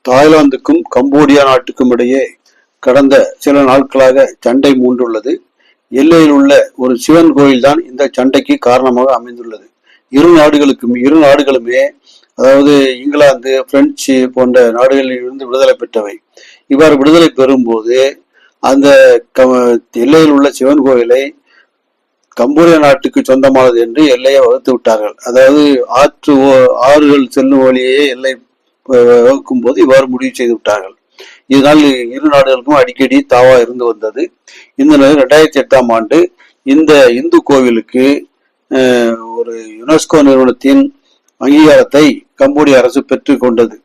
தாய்லாந்துக்கும் Cambodia நாட்டுக்கும் இடையே கடந்த சில நாட்களாக சண்டை மூண்டுள்ளது. எல்லையில் உள்ள ஒரு சிவன் கோயில் தான் இந்த சண்டைக்கு காரணமாக அமைந்துள்ளது. இரு நாடுகளுமே, அதாவது இங்கிலாந்து, பிரெஞ்சு போன்ற நாடுகளில் இருந்து விடுதலை பெற்றவை. இவ்வாறு விடுதலை பெறும்போது அந்த எல்லையில் உள்ள சிவன் கோயிலை கம்போடியா நாட்டுக்கு சொந்தமானது என்று எல்லையை வகுத்து விட்டார்கள். அதாவது ஆறுகள் செல்லும் வழியே எல்லை வகுக்கும் போது இவ்வாறு முடிவு செய்து விட்டார்கள். இதனால் இரு நாடுகளுக்கும் அடிக்கடி தாவா இருந்து வந்தது. இந்த நிலையில் 2008ஆம் ஆண்டு இந்த இந்து கோவிலுக்கு ஒரு யுனெஸ்கோ நிறுவனத்தின் அங்கீகாரத்தை கம்போடிய அரசு பெற்றுக் கொண்டது.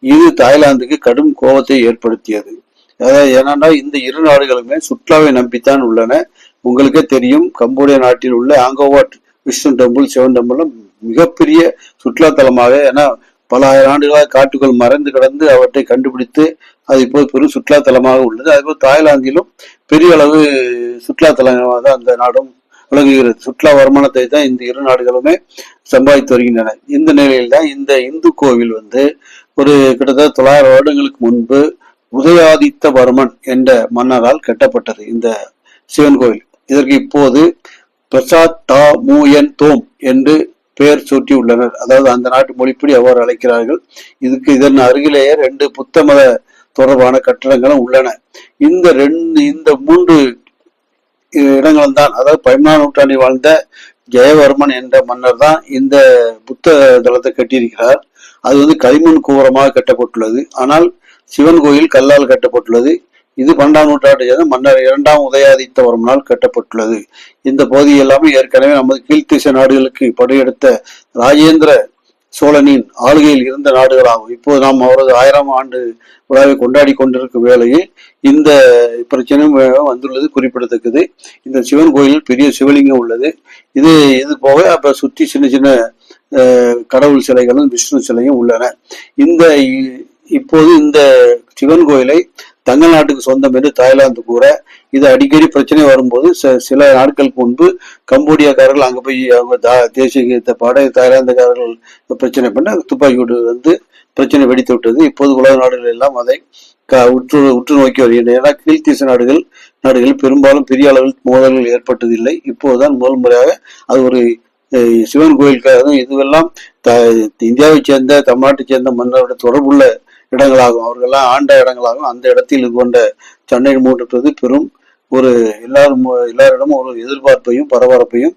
இது தாய்லாந்துக்கு கடும் கோபத்தை ஏற்படுத்தியது. அதாவது ஏனென்றா இந்த இரு நாடுகளுமே சுற்றுலாவை நம்பித்தான் உள்ளன. உங்களுக்கே தெரியும், கம்போடியா நாட்டில் உள்ள ஆங்கோவாட் விஷ்ணு டெம்பிள், சிவன் டெம்பிள் மிகப்பெரிய சுற்றுலா தலமாக, ஏன்னா பல ஆயிரம் ஆண்டுகளாக காட்டுக்குள் மறைந்து கிடந்து அவற்றை கண்டுபிடித்து அது இப்போது பெரும் சுற்றுலா தலமாக உள்ளது. அதேபோல் தாய்லாந்திலும் பெரிய அளவு சுற்றுலா தலமாக அந்த நாடும் விளங்குகிறது. சுற்றுலா வருமானத்தை தான் இந்த இரு நாடுகளுமே சம்பாதித்து வருகின்றன. இந்த நிலையில் தான் இந்த இந்து கோவில் ஒரு கிட்டத்தட்ட 900 வருடங்களுக்கு முன்பு உதயாதித்தவர்மன் என்ற மன்னரால் கட்டப்பட்டது. இந்த சிவன் கோவில் இதற்கு இப்போது பிரசாத் டா மூயன் தோம் என்று பெயர் சூட்டி உள்ளனர். அதாவது அந்த நாட்டு மொழிப்படி அவ்வாறு அழைக்கிறார்கள். இதன் அருகிலேயே 2 புத்த மத தொடர்பான கட்டடங்களும் உள்ளன. இந்த 3 இடங்களும் தான், அதாவது 17ஆம் நூற்றாண்டில் வாழ்ந்த ஜெயவர்மன் என்ற மன்னர் தான் இந்த புத்த தலத்தை கட்டியிருக்கிறார். அது களிமண் கூரமாக கட்டப்பட்டுள்ளது. ஆனால் சிவன் கோயில் கல்லால் கட்டப்பட்டுள்ளது. இது 12ஆம் நூற்றாண்டை சேர்ந்த மன்னர் 2ஆம் உதயாதித்தவர்மனால் கட்டப்பட்டுள்ளது. இந்த பகுதி எல்லாமே ஏற்கனவே நமது கீழ்த்திசை நாடுகளுக்கு படையெடுத்த ராஜேந்திர சோழனின் ஆளுகையில் இருந்த நாடுகளாகும். இப்போது நாம் அவரது 1000ஆம் ஆண்டு விழாவை கொண்டாடி கொண்டிருக்கும் வேளையில் இந்த பிரச்சனையும் வந்துள்ளது குறிப்பிடத்தக்கது. இந்த சிவன் கோயிலில் பெரிய சிவலிங்கம் உள்ளது. இது போக அப்ப சுற்றி சின்ன சின்ன கடவுள் சிலைகளும் விஷ்ணு சிலையும் உள்ளன. இப்போது இந்த சிவன் கோயிலை தங்கள் நாட்டுக்கு சொந்தம் என்று தாய்லாந்து கூற, இது அடிக்கடி பிரச்சனை வரும்போது சில நாட்களுக்கு முன்பு கம்போடியாக்காரர்கள் அங்க போய் அவங்க தேசிய கீதத்தை பாட தாய்லாந்துக்காரர்கள் பிரச்சனை பண்ண துப்பாக்கி விட்டு பிரச்சனை வெடித்து விட்டது. இப்போது உலக நாடுகள் எல்லாம் அதை உற்று நோக்கி வருகின்றன. ஏன்னா கீழ்த்திசை நாடுகளில் பெரும்பாலும் பெரிய அளவில் மோதல்கள் ஏற்பட்டதில்லை. இப்போதுதான் முதல் முறையாக அது ஒரு சிவன் கோயிலுக்காக. இதுவெல்லாம் இந்தியாவை சேர்ந்த தமிழ்நாட்டை சேர்ந்த மன்னரோட தொடர்புள்ள இடங்களாகும். அவர்களெல்லாம் ஆண்ட இடங்களாகும். அந்த இடத்தில் இது போன்ற சண்டை மூட்டுவது பெரும் எல்லாரிடமும் ஒரு எதிர்பார்ப்பையும் பரபரப்பையும்